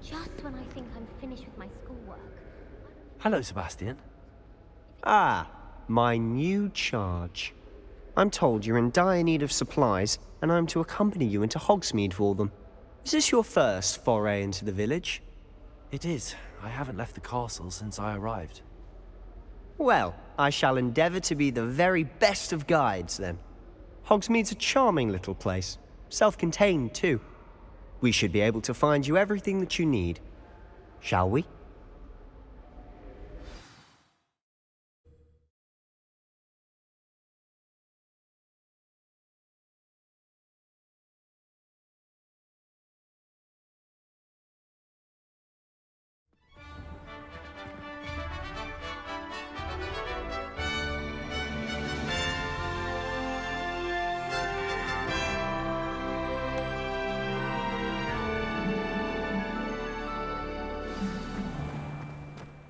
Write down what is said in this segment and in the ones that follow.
Just when I think I'm finished with my schoolwork. Hello, Sebastian. Ah, my new charge. I'm told you're in dire need of supplies, and I'm to accompany you into Hogsmeade for them. Is this your first foray into the village? It is. I haven't left the castle since I arrived. Well, I shall endeavour to be the very best of guides, then. Hogsmeade's a charming little place. Self-contained, too. We should be able to find you everything that you need. Shall we?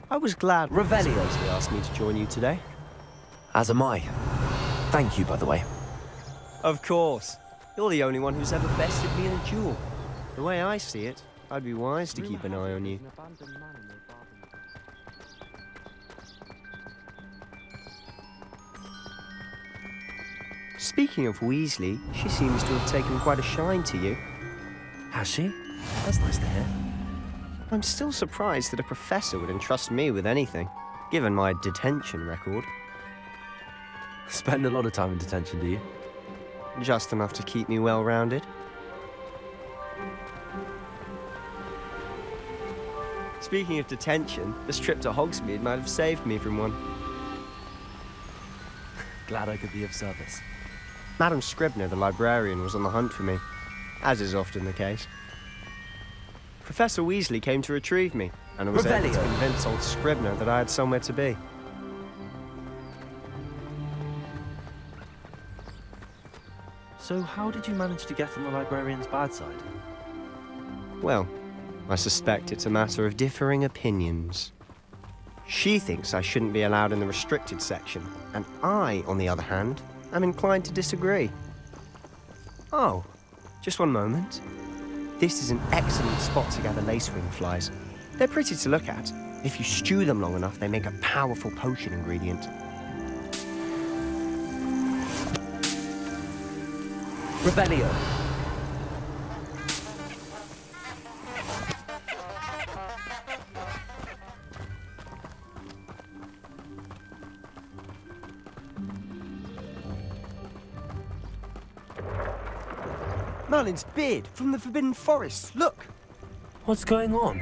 I was glad Revelio asked me to join you today. As am I. Thank you, by the way. Of course. You're the only one who's ever bested me in a duel. The way I see it, I'd be wise to keep an eye on you. Speaking of Weasley, she seems to have taken quite a shine to you. Has she? That's nice to hear. I'm still surprised that a professor would entrust me with anything, given my detention record. Spend a lot of time in detention, do you? Just enough to keep me well-rounded. Speaking of detention, this trip to Hogsmeade might have saved me from one. Glad I could be of service. Madam Scribner, the librarian, was on the hunt for me, as is often the case. Professor Weasley came to retrieve me, and I was able to convince old Scribner that I had somewhere to be. So how did you manage to get on the librarian's bad side? Well, I suspect it's a matter of differing opinions. She thinks I shouldn't be allowed in the restricted section, and I, on the other hand, am inclined to disagree. Oh, just one moment. This is an excellent spot to gather lacewing flies. They're pretty to look at. If you stew them long enough, they make a powerful potion ingredient. Revelio. Merlin's beard from the Forbidden Forest, look! What's going on?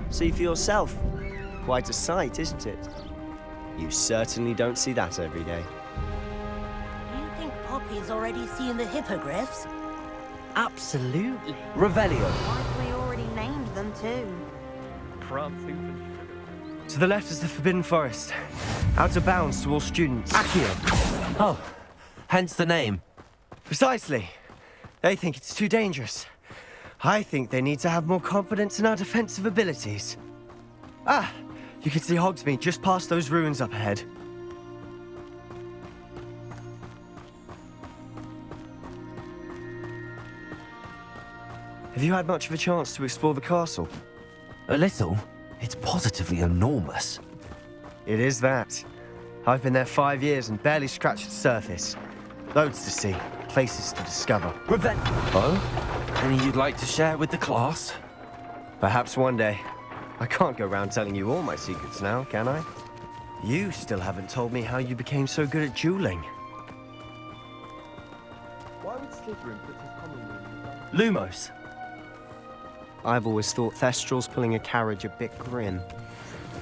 See for yourself. Quite a sight, isn't it? You certainly don't see that every day. Do you think Poppy's already seen the hippogriffs? Absolutely. Revelio. Like we already named them too. To the left is the Forbidden Forest. Out of bounds to all students. Accio. Oh, hence the name. Precisely. They think it's too dangerous. I think they need to have more confidence in our defensive abilities. Ah, you can see Hogsmeade just past those ruins up ahead. Have you had much of a chance to explore the castle? A little. It's positively enormous. It is that. I've been there 5 years and barely scratched the surface. Loads to see, places to discover. Oh? Any you'd like to share with the class? Perhaps one day. I can't go around telling you all my secrets now, can I? You still haven't told me how you became so good at dueling. Why would Slytherin put his common room? Lumos. I've always thought Thestrals pulling a carriage a bit grim.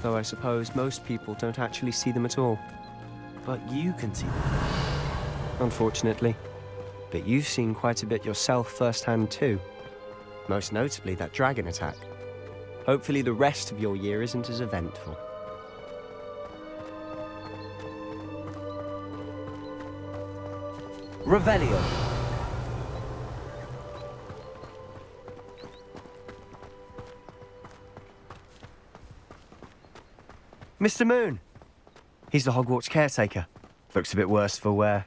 Though I suppose most people don't actually see them at all. But you can see them. Unfortunately. But you've seen quite a bit yourself firsthand too. Most notably that dragon attack. Hopefully the rest of your year isn't as eventful. Revelio. Mr. Moon. He's the Hogwarts caretaker. Looks a bit worse for wear.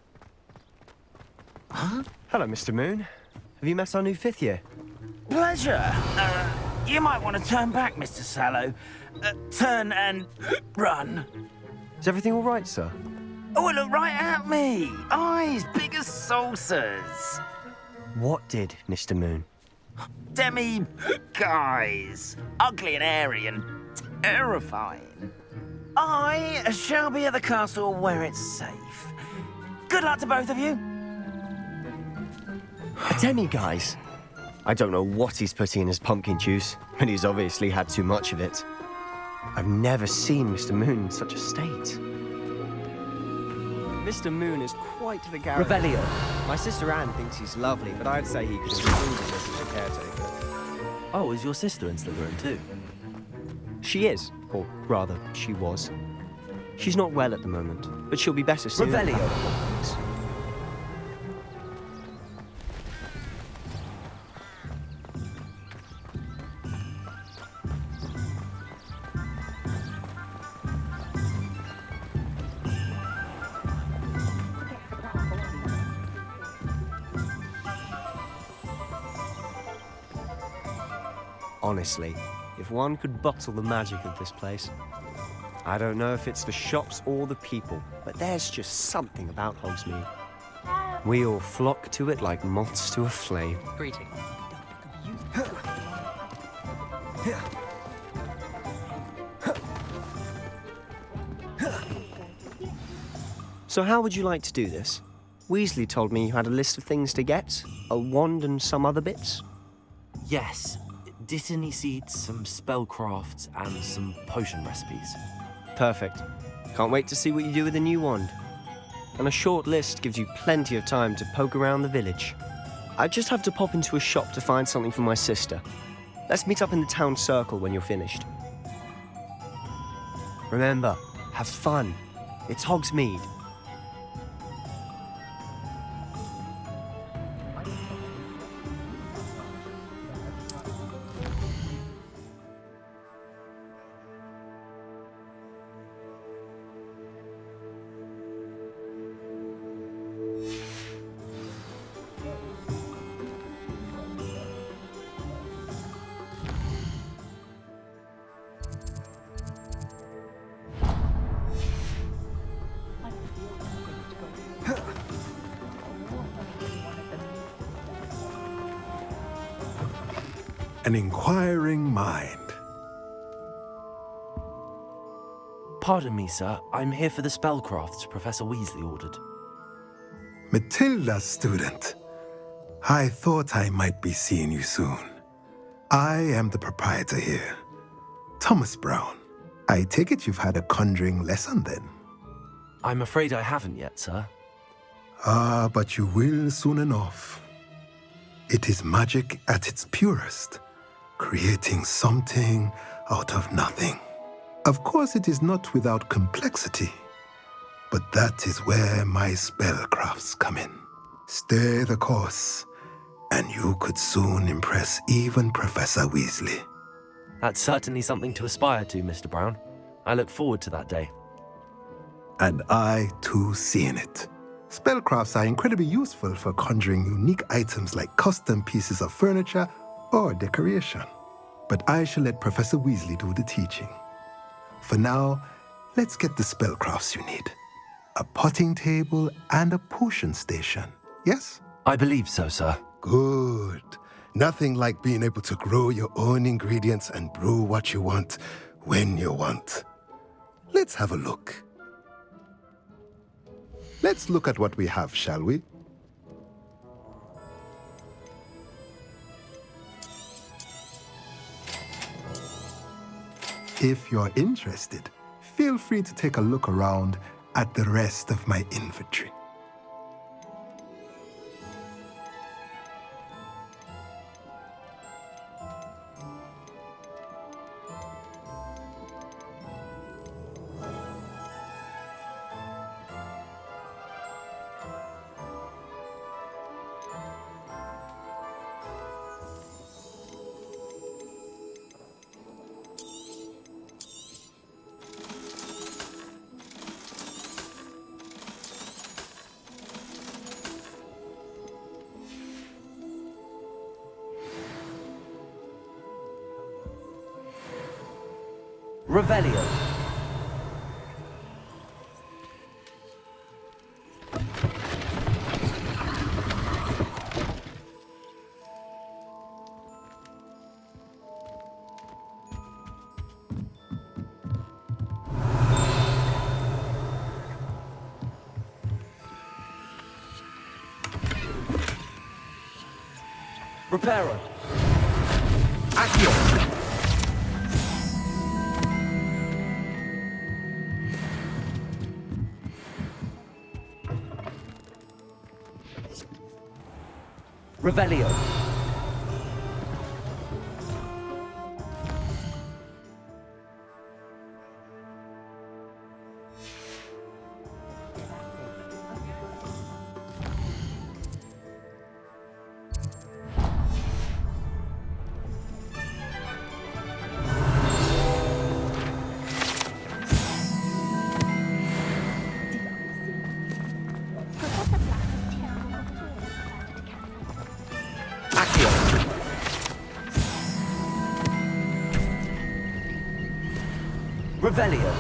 Huh? Hello, Mr. Moon. Have you met our new 5th year? Pleasure. You might want to turn back, Mr. Sallow. Turn and run. Is everything all right, sir? Oh, look right at me. Eyes big as saucers. What did, Mr. Moon? Demi guys. Ugly and airy and terrifying. I shall be at the castle where it's safe. Good luck to both of you. A demi-guise? I don't know what he's putting in his pumpkin juice, but he's obviously had too much of it. I've never seen Mr. Moon in such a state. Mr. Moon is quite the character. Revelio. My sister Anne thinks he's lovely, but I'd say he could improve as a caretaker. Oh, is your sister in Slytherin too? She is, or rather, she was. She's not well at the moment, but she'll be better soon. Revelio. Honestly, if one could bottle the magic of this place. I don't know if it's the shops or the people, but there's just something about Hogsmeade. We all flock to it like moths to a flame. Greeting. So how would you like to do this? Weasley told me you had a list of things to get, a wand and some other bits. Yes. Dittany seeds, some spellcrafts, and some potion recipes. Perfect. Can't wait to see what you do with the new wand. And a short list gives you plenty of time to poke around the village. I just have to pop into a shop to find something for my sister. Let's meet up in the town circle when you're finished. Remember, have fun. It's Hogsmeade. An inquiring mind. Pardon me, sir. I'm here for the spellcrafts Professor Weasley ordered. Matilda, student. I thought I might be seeing you soon. I am the proprietor here, Thomas Brown. I take it you've had a conjuring lesson then? I'm afraid I haven't yet, sir. Ah, but you will soon enough. It is magic at its purest, creating something out of nothing. Of course, it is not without complexity, but that is where my spellcrafts come in. Stay the course, and you could soon impress even Professor Weasley. That's certainly something to aspire to, Mr. Brown. I look forward to that day. And I, too, seeing it. Spellcrafts are incredibly useful for conjuring unique items like custom pieces of furniture or decoration. But I shall let Professor Weasley do the teaching. For now, let's get the spellcrafts you need. A potting table and a potion station, yes? I believe so, sir. Good. Nothing like being able to grow your own ingredients and brew what you want when you want. Let's have a look. Let's look at what we have, shall we? If you're interested, feel free to take a look around at the rest of my inventory. Revelio. Reparo. Accio. Revelio. Professor Black's terrible thoughts started to cancel. Accio. Revelio.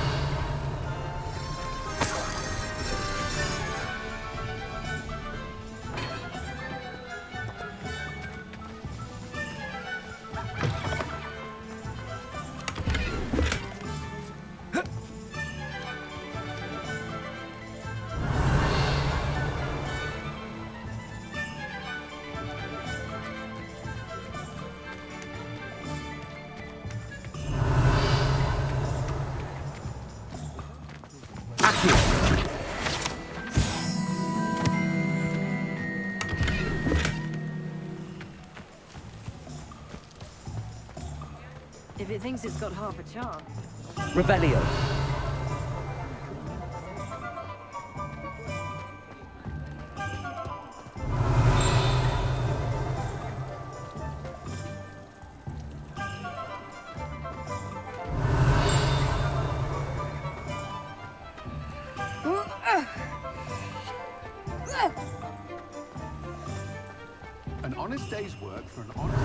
If it thinks it's got half a chance. Revelio. An honest day's work for an honest...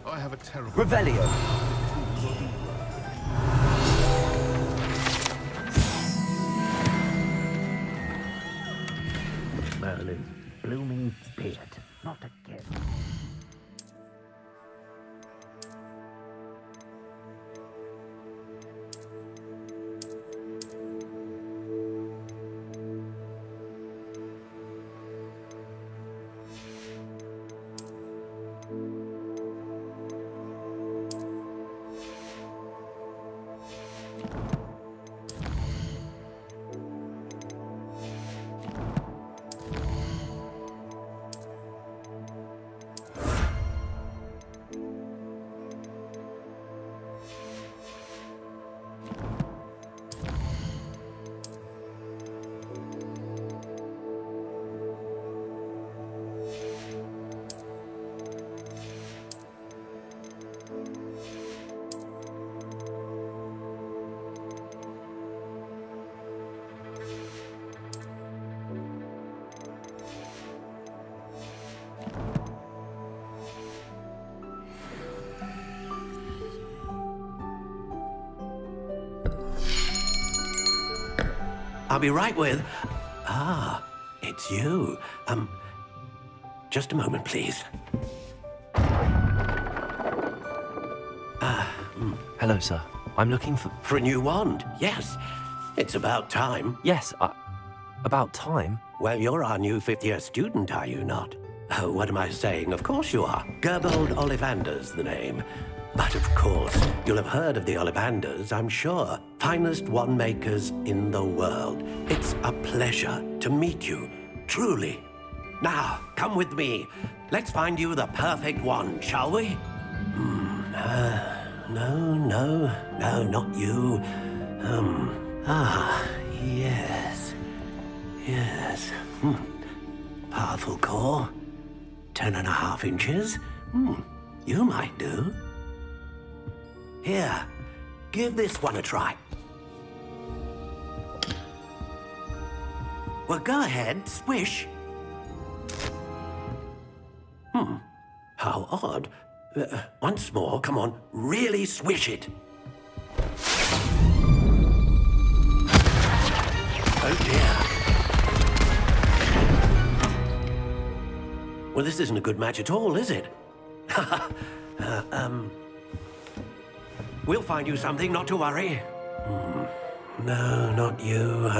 I have a terrible... Revelio. Merlin's blooming beard. Not again. I'll be right with... Ah, it's you. Just a moment, please. Hello, sir. I'm looking for... For a new wand, yes. It's about time. Yes, about time. Well, you're our new fifth-year student, are you not? Oh, what am I saying? Of course you are. Gerbold Ollivander's the name. But of course, you'll have heard of the Ollivanders, I'm sure. Finest wand makers in the world. It's a pleasure to meet you, truly. Now, come with me. Let's find you the perfect wand, shall we? No, not you. Yes. Powerful core. 10.5 inches. You might do. Here, Give this one a try. Well, go ahead, swish. How odd. Once more, come on, really swish it. Oh dear. Well, this isn't a good match at all, is it? We'll find you something, not to worry. No, not you.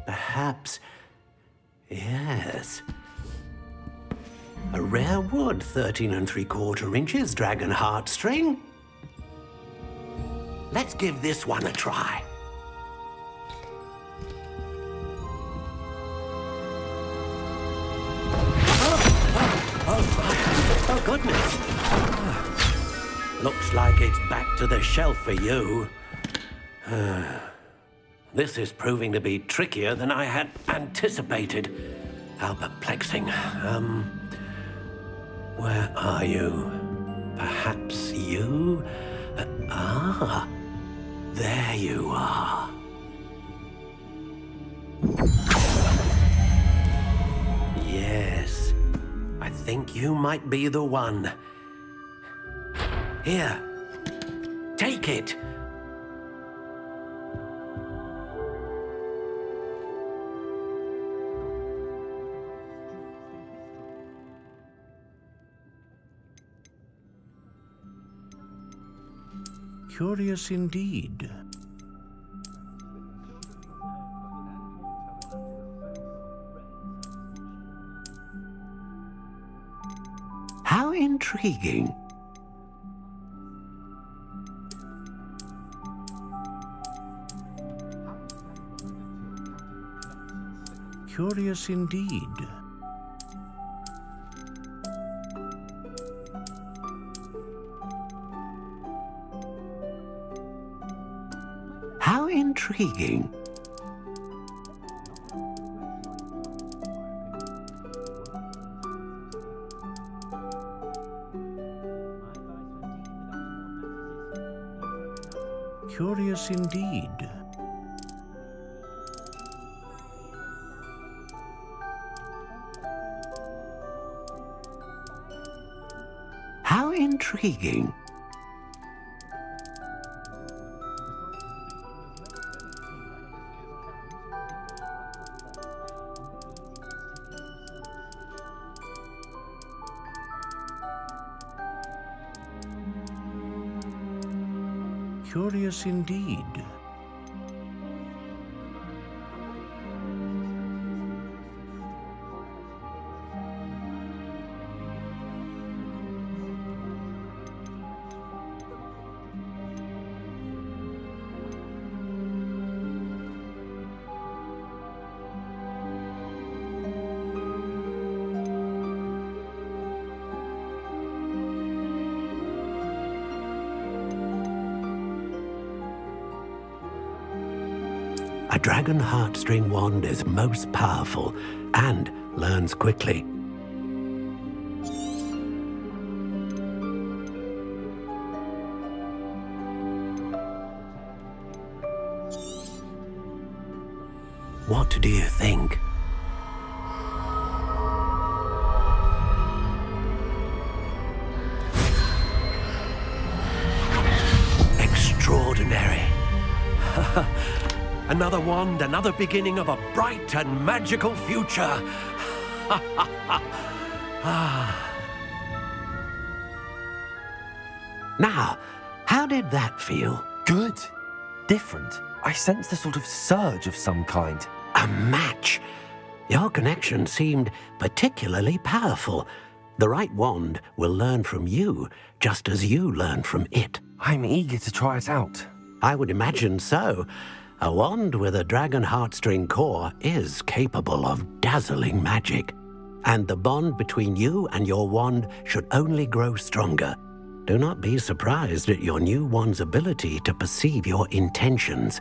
Perhaps. Yes. A rare wood, 13 3/4 inches, dragon heartstring. Let's give this one a try. Oh, goodness. Looks like it's back to the shelf for you. This is proving to be trickier than I had anticipated. How perplexing. Where are you? Perhaps you? There you are. Yes, I think you might be the one. Here, take it. Curious indeed. How intriguing. Curious indeed. How intriguing. Curious indeed. How intriguing. Curious indeed. A dragon heartstring wand is most powerful and learns quickly. What do you think? Extraordinary. Another wand, another beginning of a bright and magical future. Now, how did that feel? Good. Different. I sensed a sort of surge of some kind. A match. Your connection seemed particularly powerful. The right wand will learn from you, just as you learn from it. I'm eager to try it out. I would imagine so. A wand with a dragon heartstring core is capable of dazzling magic. And the bond between you and your wand should only grow stronger. Do not be surprised at your new wand's ability to perceive your intentions,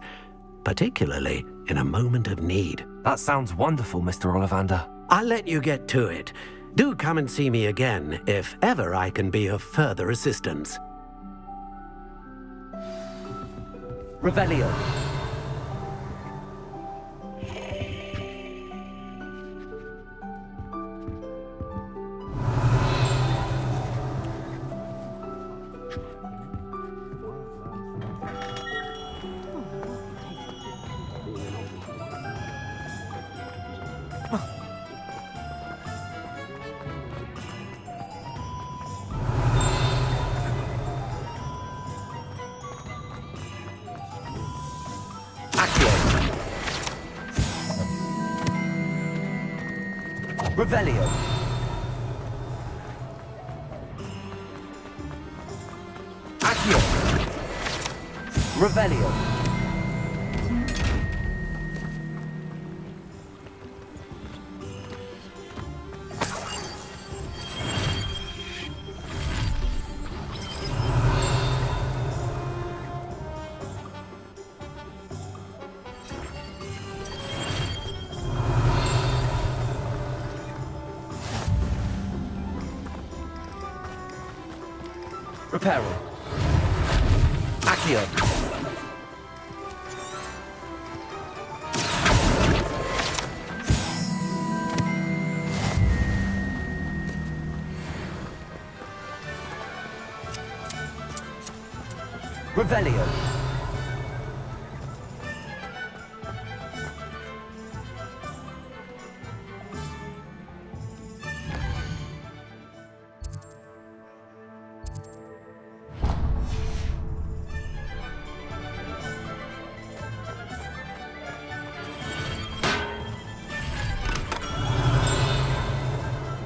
particularly in a moment of need. That sounds wonderful, Mr. Ollivander. I'll let you get to it. Do come and see me again if ever I can be of further assistance. Revelio. Revelio. Accio. Revelio. Reparo. Accio. Revelio.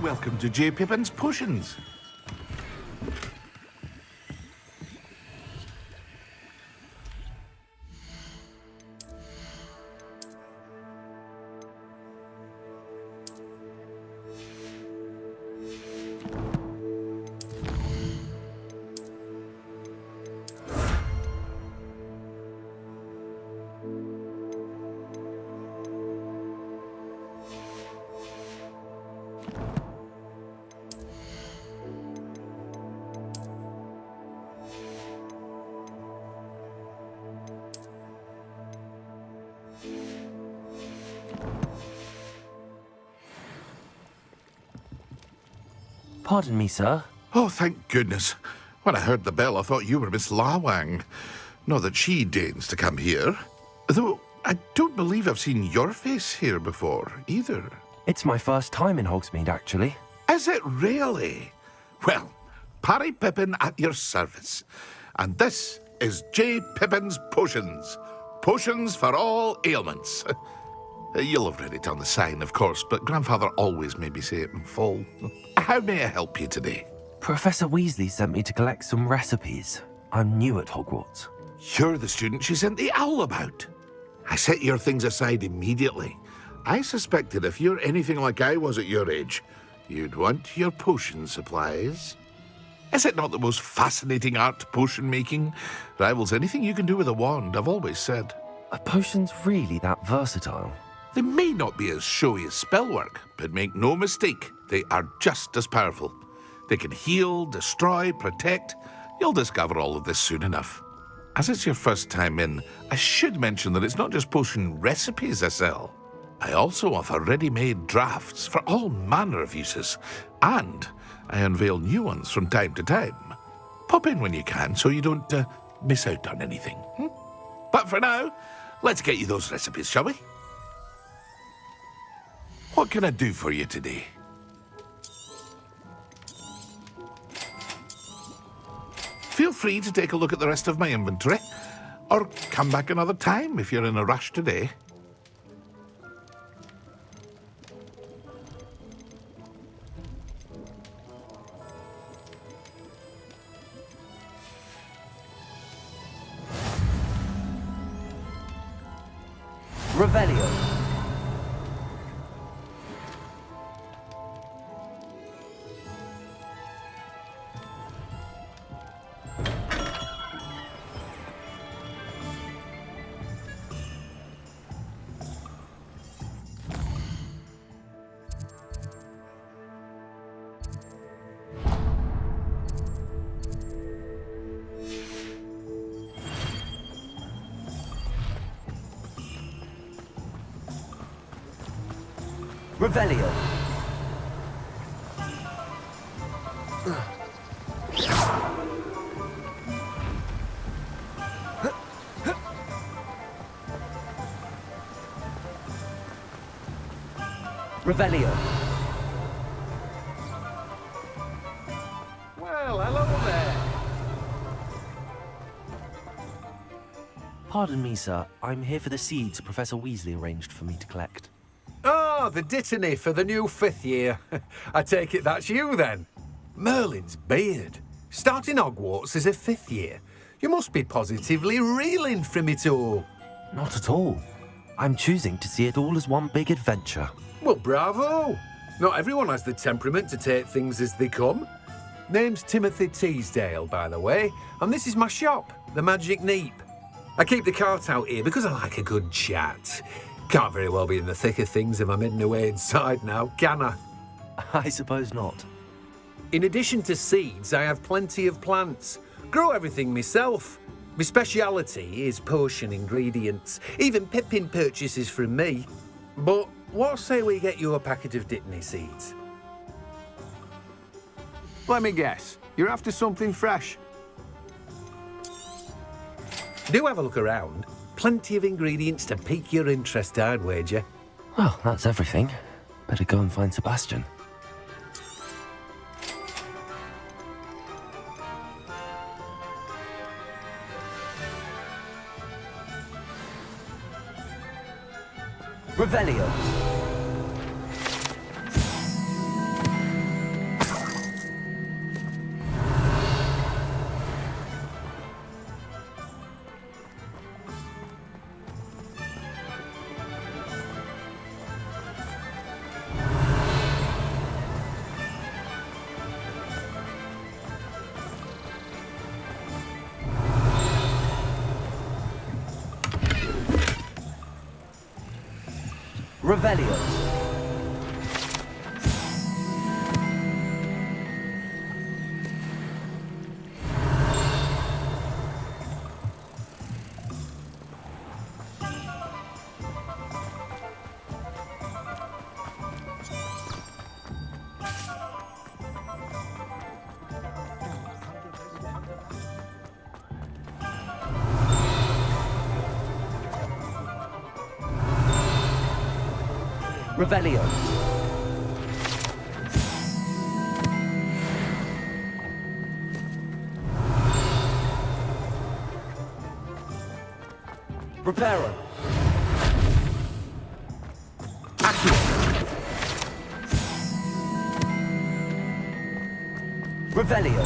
Welcome to J. Pippin's Potions. Pardon me, sir. Oh, thank goodness. When I heard the bell, I thought you were Miss Lawang. Not that she deigns to come here. Though I don't believe I've seen your face here before, either. It's my first time in Hogsmeade, actually. Is it really? Well, Parry Pippin at your service. And this is J. Pippin's Potions. Potions for all ailments. You'll have read it on the sign, of course, but Grandfather always made me say it in full. How may I help you today? Professor Weasley sent me to collect some recipes. I'm new at Hogwarts. You're the student she sent the owl about. I set your things aside immediately. I suspected if you're anything like I was at your age, you'd want your potion supplies. Is it not the most fascinating art, potion making? Rivals anything you can do with a wand, I've always said. Are potions really that versatile? They may not be as showy as spellwork, but make no mistake, they are just as powerful. They can heal, destroy, protect. You'll discover all of this soon enough. As it's your first time in, I should mention that it's not just potion recipes I sell. I also offer ready-made drafts for all manner of uses, and I unveil new ones from time to time. Pop in when you can so you don't miss out on anything. But for now, let's get you those recipes, shall we? What can I do for you today? Feel free to take a look at the rest of my inventory, or come back another time if you're in a rush today. Revelio. Revelio. Revelio. Well, hello there. Pardon me, sir. I'm here for the seeds Professor Weasley arranged for me to collect. Oh, the dittany for the new 5th year. I take it that's you, then. Merlin's beard. Starting Hogwarts as a 5th year. You must be positively reeling from it all. Not at all. I'm choosing to see it all as one big adventure. Well, bravo. Not everyone has the temperament to take things as they come. Name's Timothy Teasdale, by the way, and this is my shop, the Magic Neep. I keep the cart out here because I like a good chat. Can't very well be in the thick of things if I'm hidden away inside now, can I? I suppose not. In addition to seeds, I have plenty of plants. Grow everything myself. My speciality is potion ingredients. Even Pippin purchases from me. But what say we get you a packet of Dittany seeds? Let me guess. You're after something fresh. Do have a look around. Plenty of ingredients to pique your interest, I'd wager. Well, that's everything. Better go and find Sebastian. Revelio. Revelio. Revelio. Reparo. Accio. Revelio.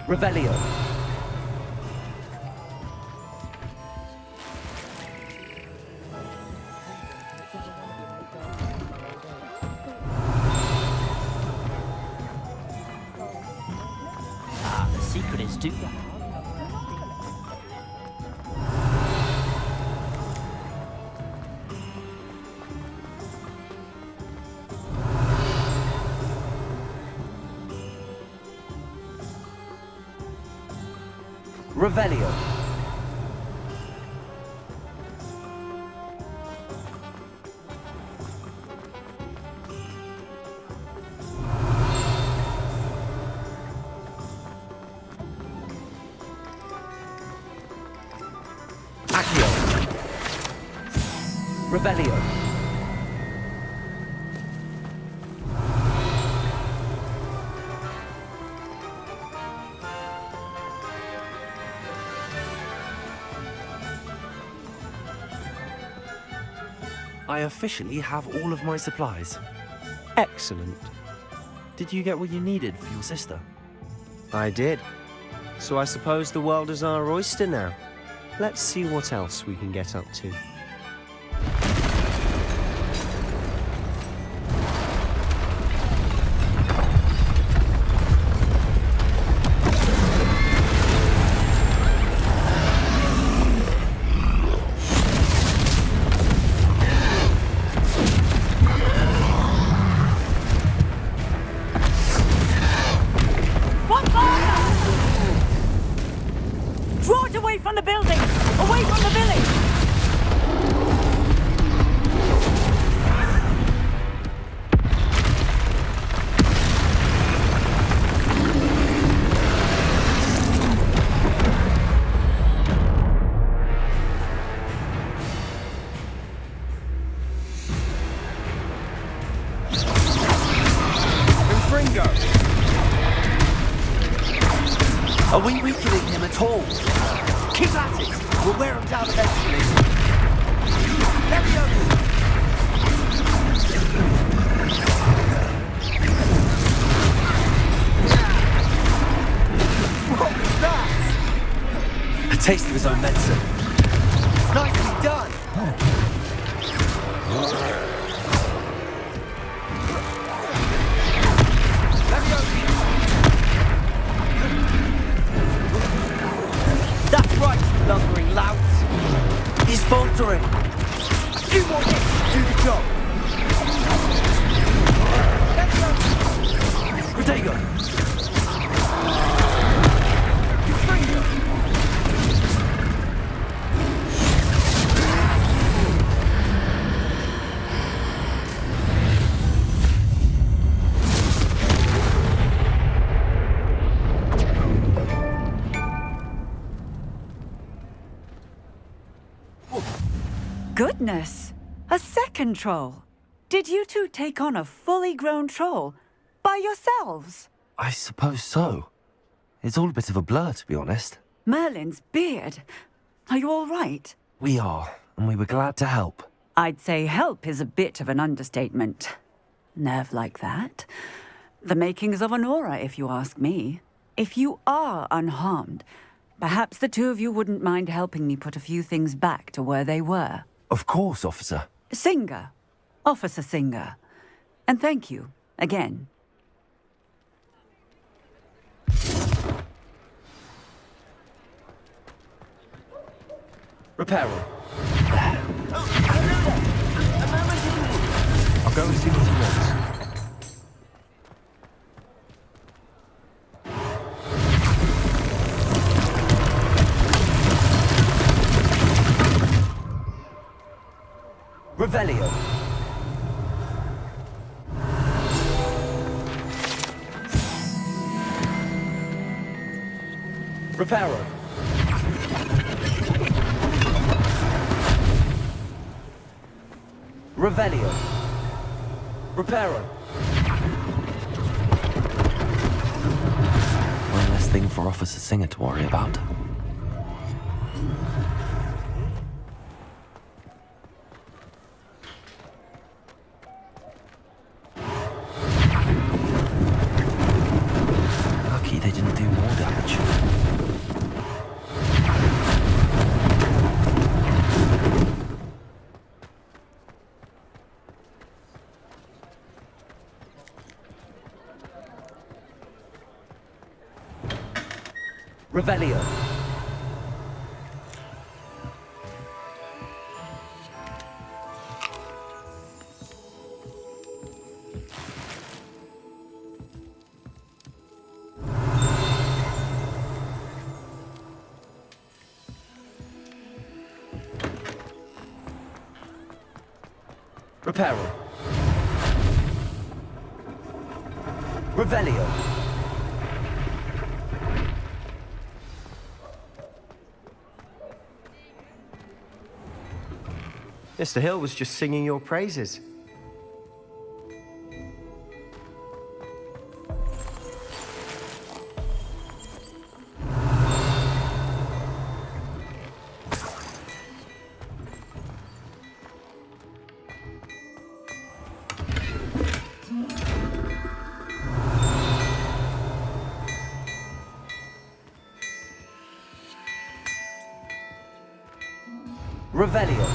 Revelio. Ah, the secret is to... Revelio. Accio. Revelio. I officially have all of my supplies. Excellent. Did you get what you needed for your sister? I did. So I suppose the world is our oyster now. Let's see what else we can get up to. go. Are we weakening him at all? Keep at it. We'll wear him down eventually. Leviosa! What was that? A taste of his own medicine. Nicely done. That's right, you lumbering louts. He's faltering. You want it to do the job. Diagon! Goodness! A second troll! Did you two take on a fully grown troll? By yourselves? I suppose so. It's all a bit of a blur, to be honest. Merlin's beard. Are you all right? We are, and we were glad to help. I'd say help is a bit of an understatement. Nerve like that. The makings of an aura, if you ask me. If you are unharmed, perhaps the two of you wouldn't mind helping me put a few things back to where they were. Of course, officer. Singer. Officer Singer. And thank you, again. Reparo. I'll go and see what he wants. Revelio. Reparo. Revelio. Reparo. One less thing for Officer Singer to worry about. Lucky they didn't do more damage. Revelio. Reparo. Revelio. Mr. Hill was just singing your praises. Revelio.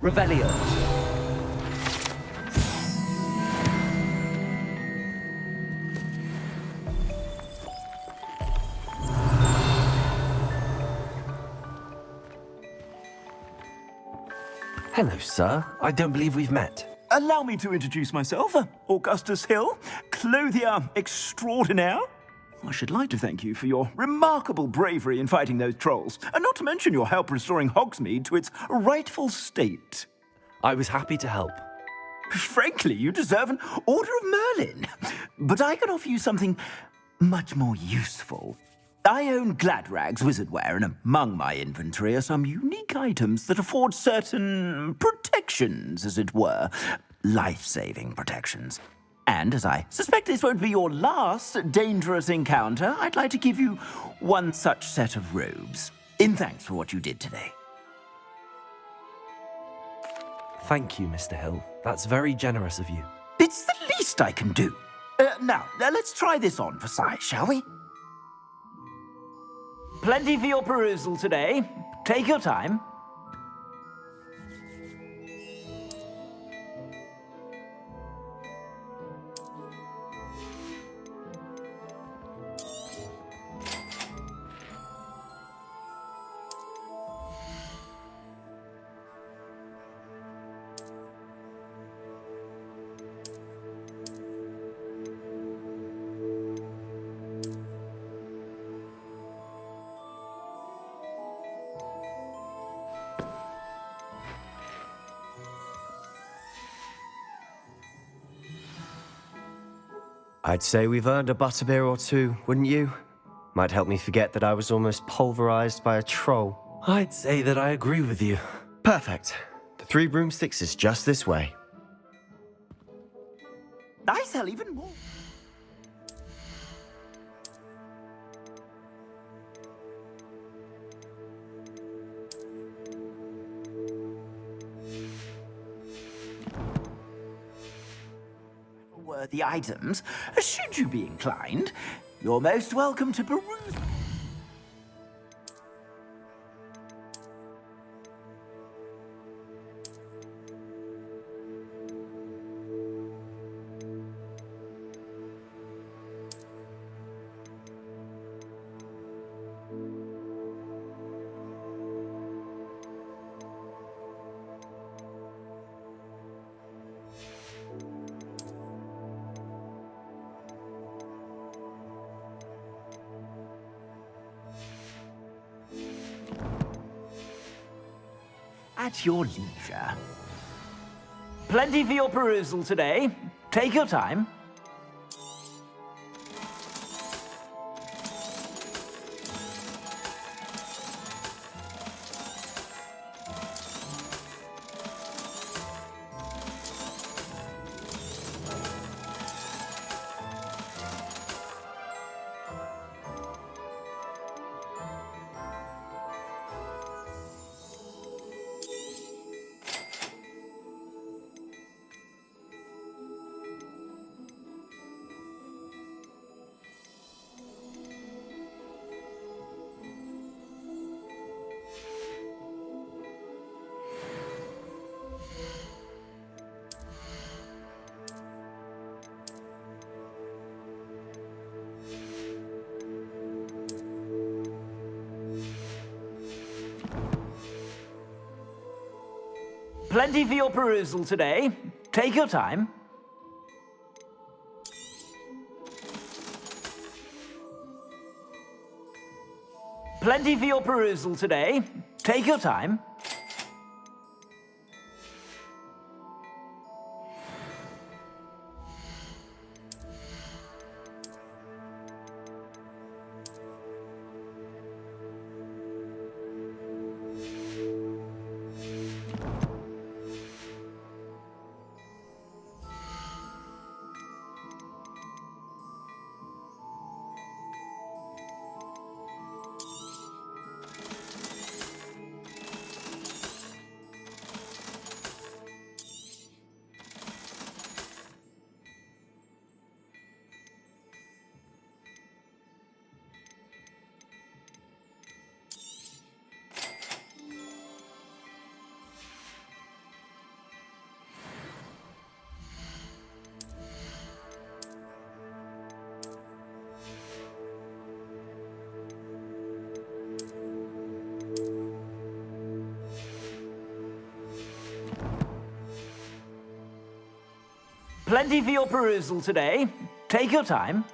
Revelio. Hello, sir. I don't believe we've met. Allow me to introduce myself, Augustus Hill, clothier extraordinaire. I should like to thank you for your remarkable bravery in fighting those trolls, and not to mention your help restoring Hogsmeade to its rightful state. I was happy to help. Frankly, you deserve an Order of Merlin. But I can offer you something much more useful. I own Gladrag's wizardware, and among my inventory are some unique items that afford certain protections, as it were. Life-saving protections. And as I suspect this won't be your last dangerous encounter, I'd like to give you one such set of robes, in thanks for what you did today. Thank you, Mr. Hill. That's very generous of you. It's the least I can do. Now, let's try this on for size, shall we? Plenty for your perusal today. Take your time. I'd say we've earned a butterbeer or two, wouldn't you? Might help me forget that I was almost pulverized by a troll. I'd say that I agree with you. Perfect. The 3 broomsticks is just this way. I sell even more. Worthy items, should you be inclined, you're most welcome to peruse. At your leisure. Plenty for your perusal today. Take your time. Plenty for your perusal today. Take your time. Plenty for your perusal today. Take your time. Plenty for your perusal today. Take your time.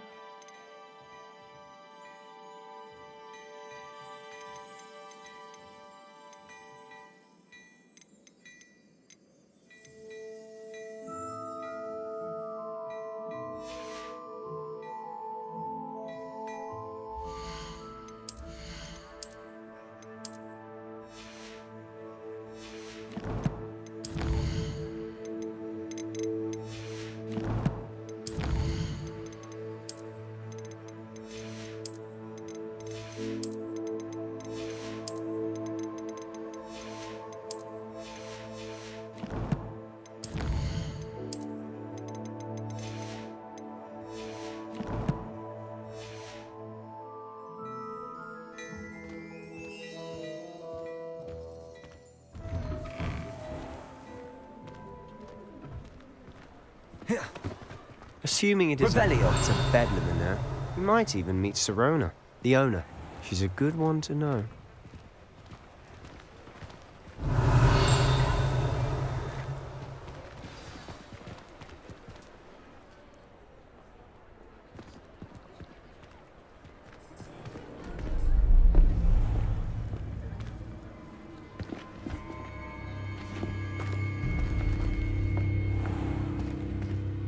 Assuming it is Revelio. it's a bedlam in there, we might even meet Sirona, the owner. She's a good one to know.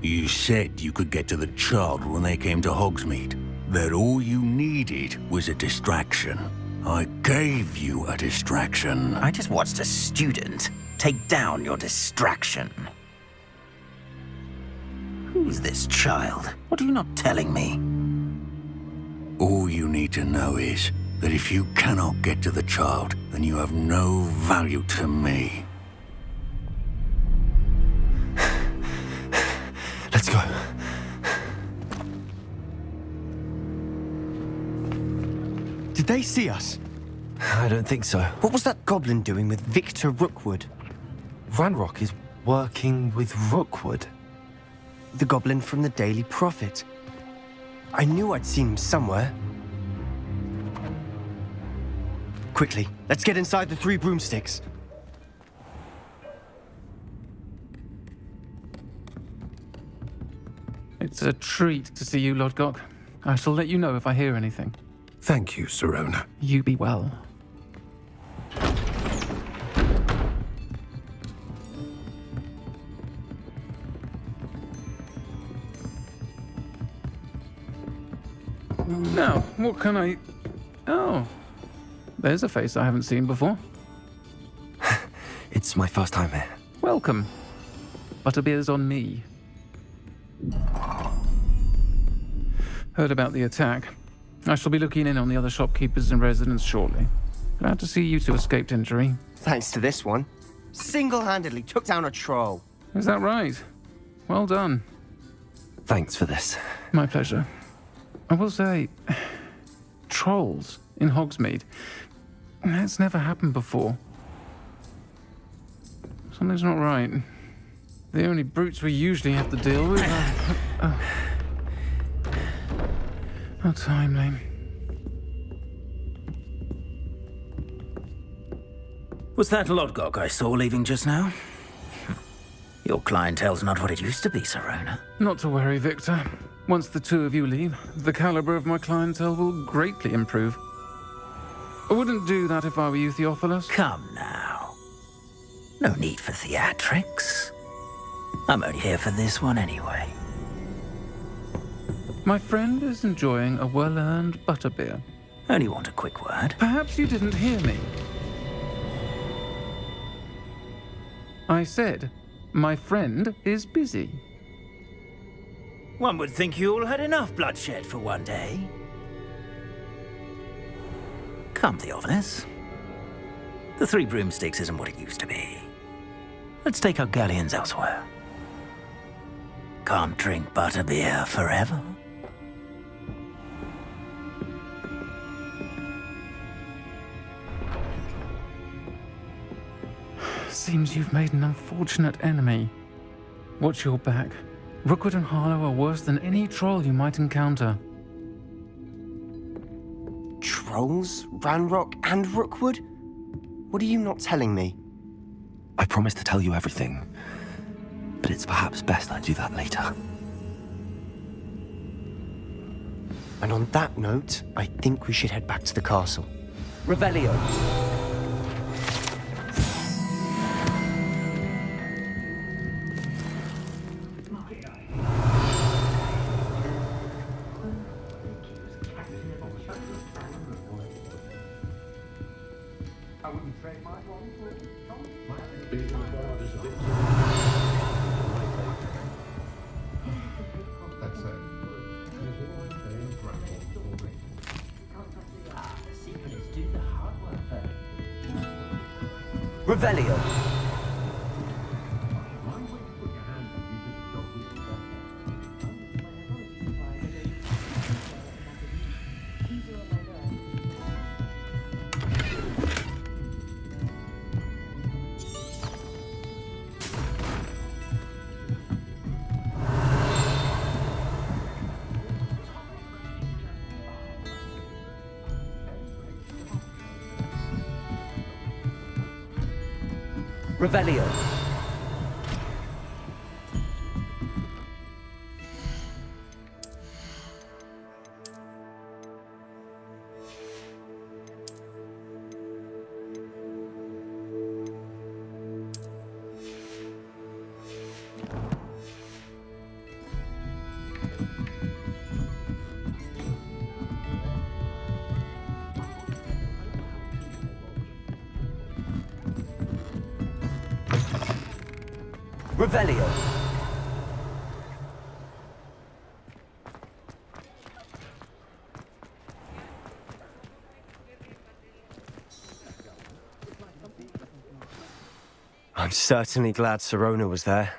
You said you could get to the child when they came to Hogsmeade. That all you needed was a distraction. I gave you a distraction. I just watched a student take down your distraction. Who's this child? What are you not telling me? All you need to know is that if you cannot get to the child, then you have no value to me. Let's go. Did they see us? I don't think so. What was that goblin doing with Victor Rookwood? Ranrock is working with Rookwood. The goblin from the Daily Prophet. I knew I'd seen him somewhere. Quickly, let's get inside the 3 broomsticks. It's a treat to see you, Lodgok. I shall let you know if I hear anything. Thank you, Sirona. You be well. Now, what can I... Oh, there's a face I haven't seen before. It's my first time here. Welcome. Butterbeer's on me. Heard about the attack. I shall be looking in on the other shopkeepers and residents shortly. Glad to see you two escaped injury. Thanks to this one. Single-handedly took down a troll. Is that right? Well done. Thanks for this. My pleasure. I will say, trolls in Hogsmeade. That's never happened before. Something's not right. The only brutes we usually have to deal with are... How timely. Was that Lodgok I saw leaving just now? Your clientele's not what it used to be, Sirona. Not to worry, Victor. Once the 2 of you leave, the caliber of my clientele will greatly improve. I wouldn't do that if I were you, Theophilus. Come now. No need for theatrics. I'm only here for this one anyway. My friend is enjoying a well-earned butterbeer. Only want a quick word. Perhaps you didn't hear me. I said, my friend is busy. One would think you all had enough bloodshed for one day. Come, Theophilus. The 3 broomsticks isn't what it used to be. Let's take our galleons elsewhere. Can't drink butterbeer forever. Seems you've made an unfortunate enemy. Watch your back. Rookwood and Harlow are worse than any troll you might encounter. Trolls? Ranrock and Rookwood? What are you not telling me? I promised to tell you everything. but it's perhaps best I do that later. And on that note, I think we should head back to the castle. Revelio. Revelio. Revelio. Revelio. I'm certainly glad Sirona was there.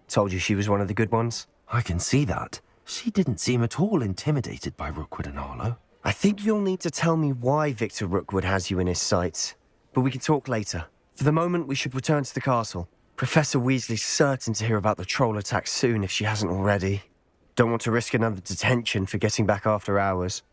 Told you she was one of the good ones. I can see that. She didn't seem at all intimidated by Rookwood and Arlo. I think you'll need to tell me why Victor Rookwood has you in his sights. But we can talk later. For the moment, we should return to the castle. Professor Weasley's certain to hear about the troll attack soon if she hasn't already. Don't want to risk another detention for getting back after hours.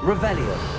Revelio.